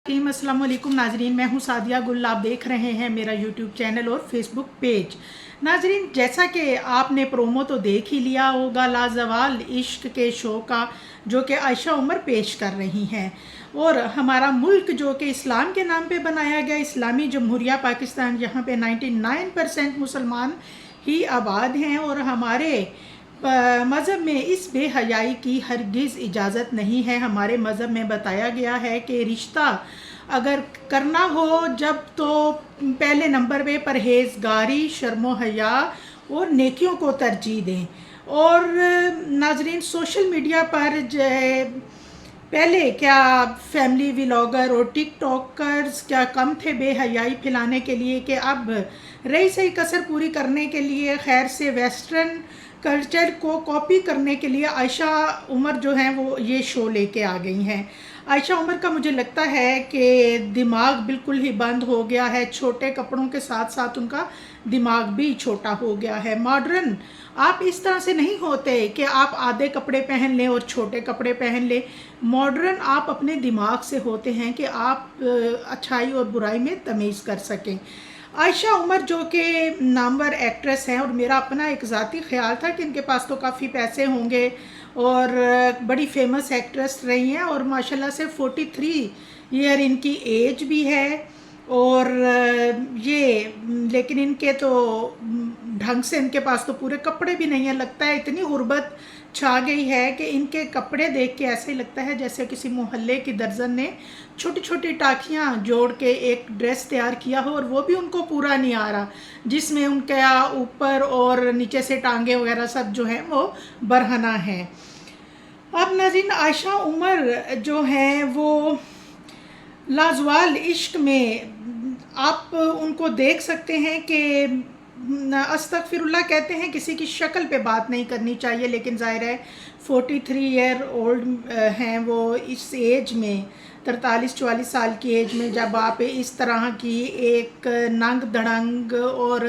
अस्सलाम वालेकुम नाजरीन, मैं हूं सादिया गुल। आप देख रहे हैं मेरा यूट्यूब चैनल और फेसबुक पेज। नाजरीन, जैसा कि आपने प्रोमो तो देख ही लिया होगा लाजवाल इश्क के शो का, जो कि आयशा उमर पेश कर रही हैं। और हमारा मुल्क जो कि इस्लाम के नाम पे बनाया गया, इस्लामी जमहूरिया पाकिस्तान, जहाँ पे 99% मुसलमान ही आबाद हैं, और हमारे मज़हब में इस बेहयाई की हरगिज़ इजाज़त नहीं है। हमारे मज़हब में बताया गया है कि रिश्ता अगर करना हो जब, तो पहले नंबर पे परहेज़गारी, शर्मो हया और नेकियों को तरजीह दें। और नाजरीन, सोशल मीडिया पर पहले क्या फैमिली व्लॉगर और टिक टॉकर्स क्या कम थे बेहयाई फैलाने के लिए, कि अब रही सही कसर पूरी करने के लिए, खैर से वेस्टर्न कल्चर को कॉपी करने के लिए आयशा उमर जो हैं वो ये शो लेके आ गई हैं। आयशा उमर का मुझे लगता है कि दिमाग बिल्कुल ही बंद हो गया है। छोटे कपड़ों के साथ साथ उनका दिमाग भी छोटा हो गया है। मॉडर्न आप इस तरह से नहीं होते कि आप आधे कपड़े पहन लें और छोटे कपड़े पहन लें। मॉडर्न आप अपने दिमाग से होते हैं कि आप अच्छाई और बुराई में तमीज़ कर सकें। आयशा उमर जो कि नामवर एक्ट्रेस हैं, और मेरा अपना एक ज़ाती ख्याल था कि इनके पास तो काफ़ी पैसे होंगे और बड़ी फेमस एक्ट्रेस रही हैं, और माशाल्लाह से 43 ईयर इनकी एज भी है। और लेकिन इनके तो ढंग से, इनके पास तो पूरे कपड़े भी नहीं है। लगता है इतनी गुर्बत छा गई है कि इनके कपड़े देख के ऐसे ही लगता है जैसे किसी मोहल्ले की दर्जन ने छोटी छोटी टाकियाँ जोड़ के एक ड्रेस तैयार किया हो, और वो भी उनको पूरा नहीं आ रहा, जिसमें उनके ऊपर और नीचे से टांगे वगैरह सब जो हैं वो बरहना है। अब नाज़रीन, आयशा उमर जो हैं वो लाजवाल इश्क में आप उनको देख सकते हैं कि अस्तगफिरुल्लाह कहते हैं, किसी की शक्ल पे बात नहीं करनी चाहिए, लेकिन ज़ाहिर है 43 ईयर ओल्ड हैं वो। इस एज में 43-44 साल की एज में जब आप इस तरह की एक नंग धड़ंग और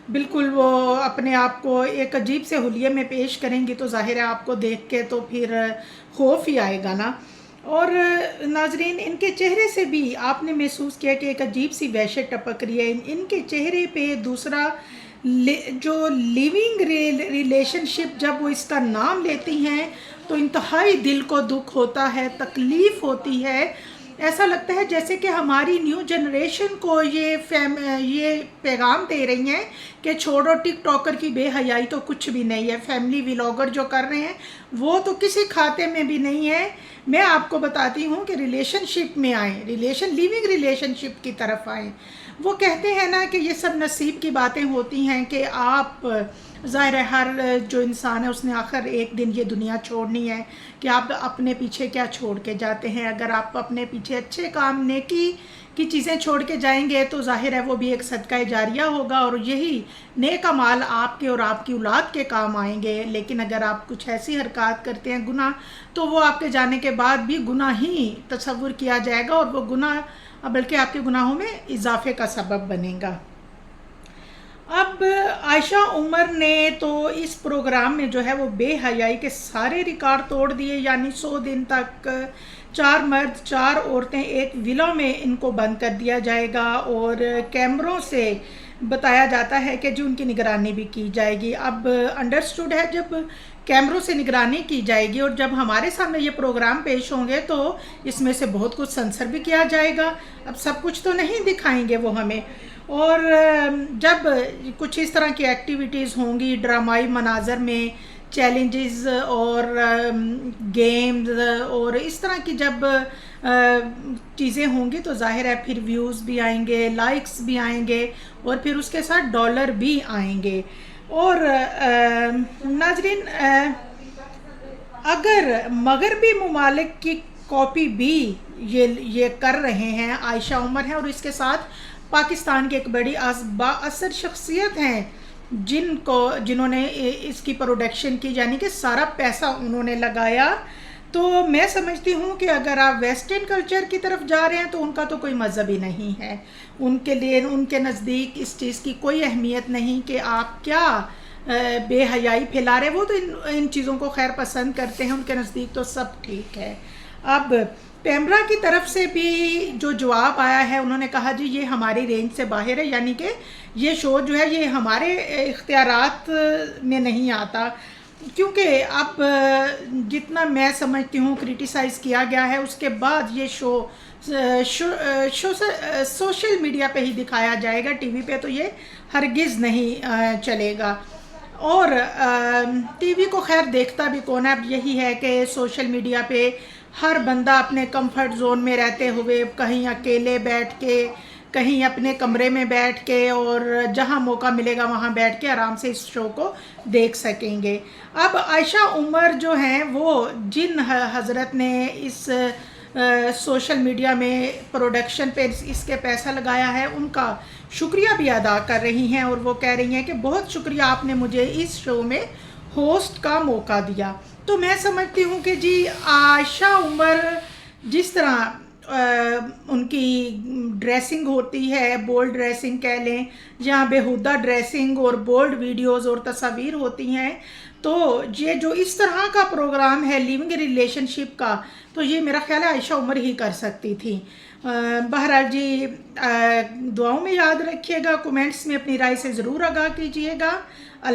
बिल्कुल वो अपने आप को एक अजीब से हुलिये में पेश करेंगी, तो ज़ाहिर है आपको देख के तो फिर खौफ ही आएगा ना। और नाजरीन, इनके चेहरे से भी आपने महसूस किया कि एक अजीब सी वहशत टपक रही है इनके चेहरे पे। दूसरा, जो लिविंग रिलेशनशिप, जब वो इसका नाम लेती हैं तो इंतहाई दिल को दुख होता है, तकलीफ़ होती है। ऐसा लगता है जैसे कि हमारी न्यू जनरेशन को ये पैगाम दे रही हैं कि छोड़ो, टिक टॉकर की बेहयाई तो कुछ भी नहीं है, फैमिली व्लॉगर जो कर रहे हैं वो तो किसी खाते में भी नहीं है। मैं आपको बताती हूँ कि रिलेशनशिप में आएँ, लिविंग रिलेशनशिप की तरफ आएँ। वो कहते हैं ना कि ये सब नसीब की बातें होती हैं, कि आप ज़ाहिर है हर जो इंसान है उसने आखिर एक दिन ये दुनिया छोड़नी है, कि आप अपने पीछे क्या छोड़ के जाते हैं। अगर आप अपने पीछे अच्छे काम, नेकी की चीज़ें छोड़ के जाएंगे तो ज़ाहिर है वो भी एक सदका जारिया होगा, और यही नेक अमाल आपके और आपकी औलाद के काम आएंगे। लेकिन अगर आप कुछ ऐसी हरकत करते हैं गुनाह, तो वो आपके जाने के बाद भी गुनाह ही तस्वुर किया जाएगा, और वो गुनाह बल्कि आपके गुनाहों में इजाफे का सबब बनेगा। अब आयशा उमर ने तो इस प्रोग्राम में जो है वो बेहयाई के सारे रिकॉर्ड तोड़ दिए। यानी 100 दिन तक 4 मर्द 4 औरतें एक विला में इनको बंद कर दिया जाएगा, और कैमरों से बताया जाता है कि जो उनकी निगरानी भी की जाएगी। अब अंडरस्टूड है, जब कैमरों से निगरानी की जाएगी और जब हमारे सामने ये प्रोग्राम पेश होंगे तो इसमें से बहुत कुछ सेंसर भी किया जाएगा। अब सब कुछ तो नहीं दिखाएंगे वो हमें। और जब कुछ इस तरह की एक्टिविटीज़ होंगी, ड्रामाई मनाजर में चैलेंजेस और गेम्स और इस तरह की जब चीज़ें होंगी, तो ज़ाहिर है फिर व्यूज़ भी आएंगे, लाइक्स भी आएंगे, और फिर उसके साथ डॉलर भी आएंगे। और नाजरीन, अगर मगरबी ममालिक की कॉपी भी ये कर रहे हैं, आयशा उमर हैं, और इसके साथ पाकिस्तान की एक बड़ी बाअसर शख्सियत हैं जिन्होंने इसकी प्रोडक्शन की, यानी कि सारा पैसा उन्होंने लगाया। तो मैं समझती हूँ कि अगर आप वेस्टर्न कल्चर की तरफ जा रहे हैं तो उनका तो कोई मज़हब ही नहीं है। उनके लिए, उनके नज़दीक इस चीज़ की कोई अहमियत नहीं कि आप क्या बेहयाई फैला रहे। वो तो इन चीज़ों को खैर पसंद करते हैं, उनके नज़दीक तो सब ठीक है। अब پیمرا کی طرف سے بھی جو جواب آیا ہے انہوں نے کہا جی یہ ہماری رینج سے باہر ہے، یعنی کہ یہ شو جو ہے یہ ہمارے اختیارات میں نہیں آتا، کیونکہ اب جتنا میں سمجھتی ہوں کرٹیسائز کیا گیا ہے، اس کے بعد یہ شو سوشل میڈیا پہ ہی دکھایا جائے گا، ٹی وی پہ تو یہ ہرگز نہیں چلے گا۔ اور ٹی وی کو خیر دیکھتا بھی کون ہے، اب یہی ہے کہ سوشل میڈیا پہ ہر بندہ اپنے کمفرٹ زون میں رہتے ہوئے کہیں اکیلے بیٹھ کے، کہیں اپنے کمرے میں بیٹھ کے، اور جہاں موقع ملے گا وہاں بیٹھ کے آرام سے اس شو کو دیکھ سکیں گے۔ اب عائشہ عمر جو ہیں وہ جن حضرت نے اس سوشل میڈیا میں پروڈکشن پہ اس کے پیسہ لگایا ہے ان کا شکریہ بھی ادا کر رہی ہیں، اور وہ کہہ رہی ہیں کہ بہت شکریہ آپ نے مجھے اس شو میں ہوسٹ کا موقع دیا۔ تو میں سمجھتی ہوں کہ جی عائشہ عمر جس طرح ان کی ڈریسنگ ہوتی ہے، بولڈ ڈریسنگ کہہ لیں، جہاں بیہودہ ڈریسنگ اور بولڈ ویڈیوز اور تصاویر ہوتی ہیں، تو یہ جو اس طرح کا پروگرام ہے لیونگ ریلیشن شپ کا، تو یہ میرا خیال ہے عائشہ عمر ہی کر سکتی تھی۔ بہرحال جی دعاؤں میں یاد رکھیے گا، کومنٹس میں اپنی رائے سے ضرور آگاہ کیجیے گا۔ اللہ